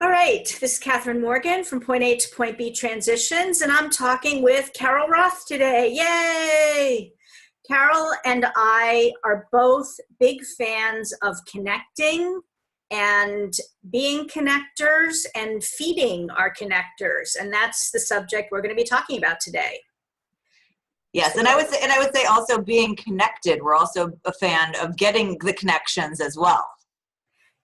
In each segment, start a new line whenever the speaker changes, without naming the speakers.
All right, this is Catherine Morgan from Point A to Point B Transitions, and I'm talking with Carol Roth today. Yay! Carol and I are both big fans of connecting and being connectors and feeding our connectors, and that's the subject we're going to be talking about today.
Yes,
So,
and I would say also being connected. We're also a fan of getting the connections as well.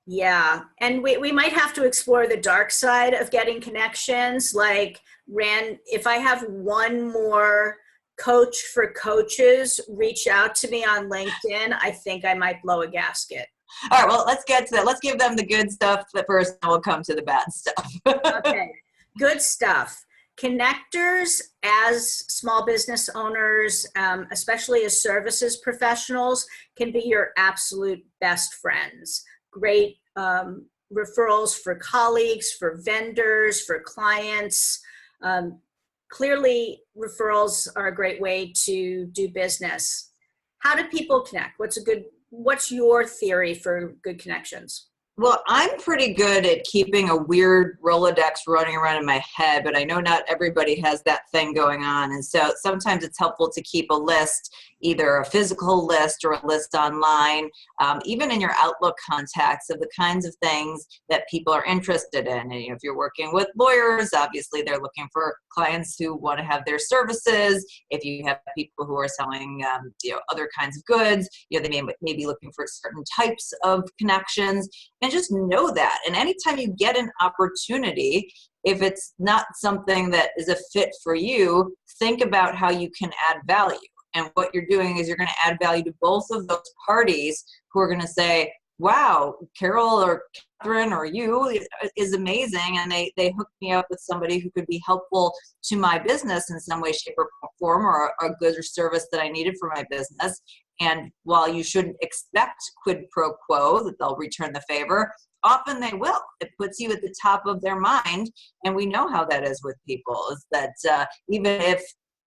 yeah, and we might have to explore the dark side of getting connections. Like, if I have one more coach for coaches reach out to me on LinkedIn, I think I might blow a gasket.
All right, well, let's get to that. Let's give them the good stuff first, and we'll come to the bad stuff.
Okay, good stuff. Connectors as small business owners, especially as services professionals, can be your absolute best friends. Great referrals for colleagues, for vendors, for clients. Clearly, referrals are a great way to do business. How do people connect? What's your theory for good connections?
Well, I'm pretty good at keeping a weird Rolodex running around in my head, but I know not everybody has that thing going on. And so sometimes it's helpful to keep a list, either a physical list or a list online, even in your Outlook contacts of the kinds of things that people are interested in. And if you're working with lawyers, obviously they're looking for clients who want to have their services. If you have people who are selling other kinds of goods, they may be looking for certain types of connections. And just know that. And anytime you get an opportunity, if it's not something that is a fit for you, think about how you can add value. And what you're doing is you're going to add value to both of those parties who are going to say, wow, Carol or Catherine or you is amazing. And they hooked me up with somebody who could be helpful to my business in some way, shape, or form, or a good or service that I needed for my business. And while you shouldn't expect quid pro quo, that they'll return the favor, often they will. It puts you at the top of their mind. And we know how that is with people, is that even if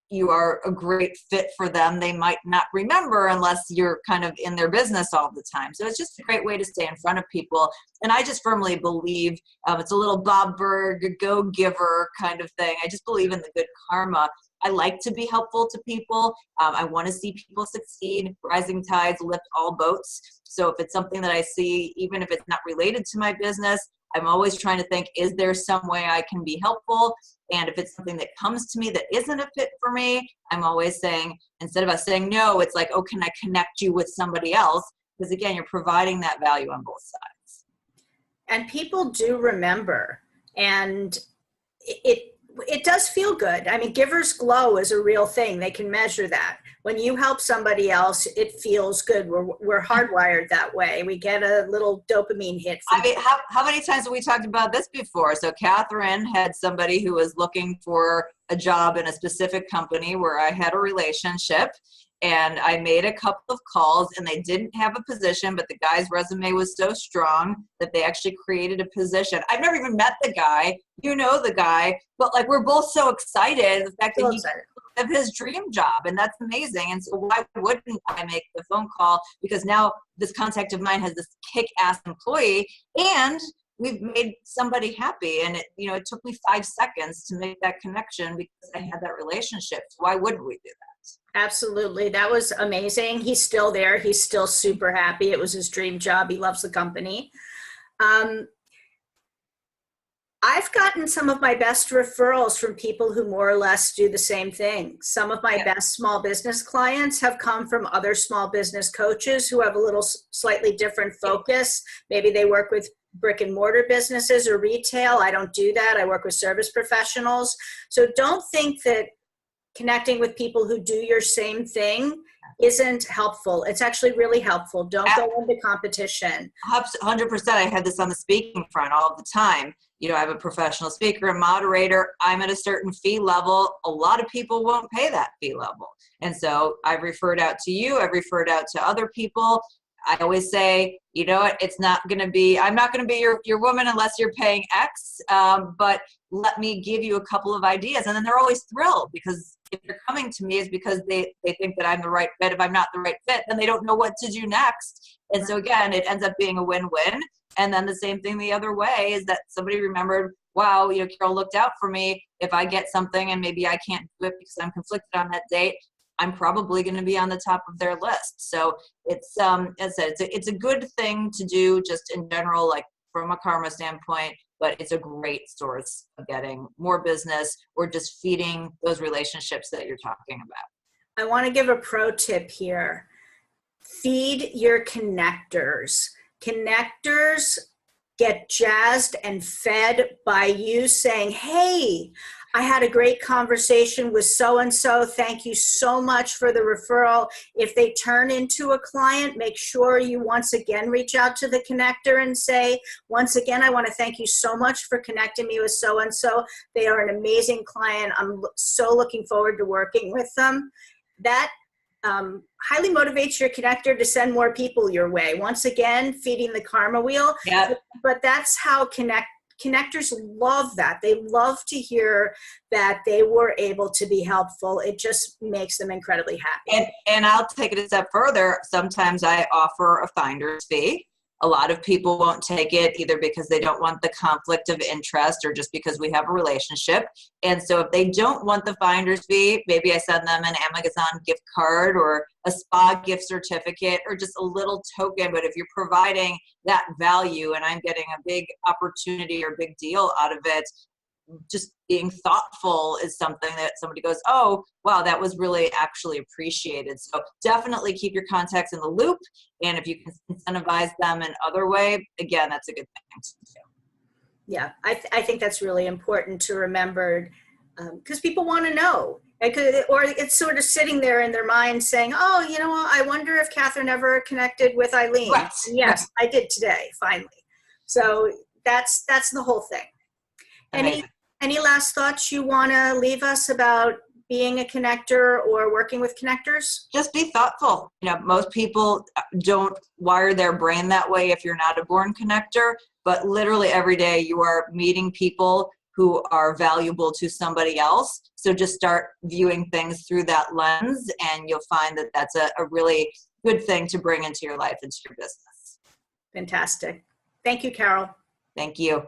you are a great fit for them, they might not remember unless you're kind of in their business all the time. So it's just a great way to stay in front of people. And I just firmly believe it's a little Bob Berg, go-giver kind of thing. I just believe in the good karma. I like to be helpful to people. I want to see people succeed. Rising tides lift all boats. So if it's something that I see, even if it's not related to my business, I'm always trying to think, is there some way I can be helpful? And if it's something that comes to me that isn't a fit for me, I'm always saying, instead of us saying no, it's like, oh, can I connect you with somebody else? Because again, you're providing that value on both sides.
And people do remember, and it does feel good. I mean, giver's glow is a real thing. They can measure that. When you help somebody else, it feels good. We're hardwired that way. We get a little dopamine hit.
I mean, how many times have we talked about this before? So Catherine had somebody who was looking for a job in a specific company where I had a relationship. And I made a couple of calls, and they didn't have a position, but the guy's resume was so strong that they actually created a position. I've never even met the guy. You know the guy, but like, we're both so excited the fact that he of his dream job, and that's amazing. And so why wouldn't I make the phone call? Because now this contact of mine has this kick-ass employee, and we've made somebody happy. And it took me 5 seconds to make that connection because I had that relationship. So why wouldn't we do that?
Absolutely. That was amazing. He's still there. He's still super happy. It was his dream job. He loves the company. I've gotten some of my best referrals from people who more or less do the same thing. Some of my best small business clients have come from other small business coaches who have a little slightly different focus. Maybe they work with brick and mortar businesses or retail. I don't do that. I work with service professionals. So don't think that connecting with people who do your same thing isn't helpful. It's actually really helpful. Don't go into competition.
100%. I have this on the speaking front all the time. I have a professional speaker and moderator. I'm at a certain fee level. A lot of people won't pay that fee level. And so I've referred out to you. I've referred out to other people. I always say, you know what, I'm not going to be your woman unless you're paying X, but let me give you a couple of ideas. And then they're always thrilled, because if they're coming to me, is because they think that I'm the right fit. If I'm not the right fit, then they don't know what to do next. And so again, it ends up being a win-win. And then the same thing the other way is that somebody remembered, wow, Carol looked out for me. If I get something and maybe I can't do it because I'm conflicted on that date, I'm probably going to be on the top of their list. So it's, as I said, it's a good thing to do just in general, like from a karma standpoint, but it's a great source of getting more business or just feeding those relationships that you're talking about.
I want to give a pro tip here. Feed your connectors. Connectors get jazzed and fed by you saying, hey, I had a great conversation with so-and-so. Thank you so much for the referral. If they turn into a client, make sure you once again reach out to the connector and say, once again, I want to thank you so much for connecting me with so-and-so. They are an amazing client. I'm so looking forward to working with them. That highly motivates your connector to send more people your way. Once again, feeding the karma wheel.
Yep.
But that's how connectors love that. They love to hear that they were able to be helpful. It just makes them incredibly happy.
And I'll take it a step further. Sometimes I offer a finder's fee. A lot of people won't take it either because they don't want the conflict of interest or just because we have a relationship. And so if they don't want the finder's fee, maybe I send them an Amazon gift card or a spa gift certificate or just a little token. But if you're providing that value and I'm getting a big opportunity or big deal out of it, just being thoughtful is something that somebody goes, oh, wow, that was really actually appreciated. So definitely keep your contacts in the loop. And if you can incentivize them in other way, again, that's a good thing to do. Yeah,
I think that's really important to remember, because people want to know. Or it's sort of sitting there in their mind saying, oh, I wonder if Catherine ever connected with Eileen.
Right.
Yes, I did today, finally. So that's the whole thing. Any last thoughts you want to leave us about being a connector or working with connectors?
Just be thoughtful. Most people don't wire their brain that way if you're not a born connector, but literally every day you are meeting people who are valuable to somebody else. So just start viewing things through that lens and you'll find that that's a really good thing to bring into your life, into your business.
Fantastic. Thank you, Carol.
Thank you.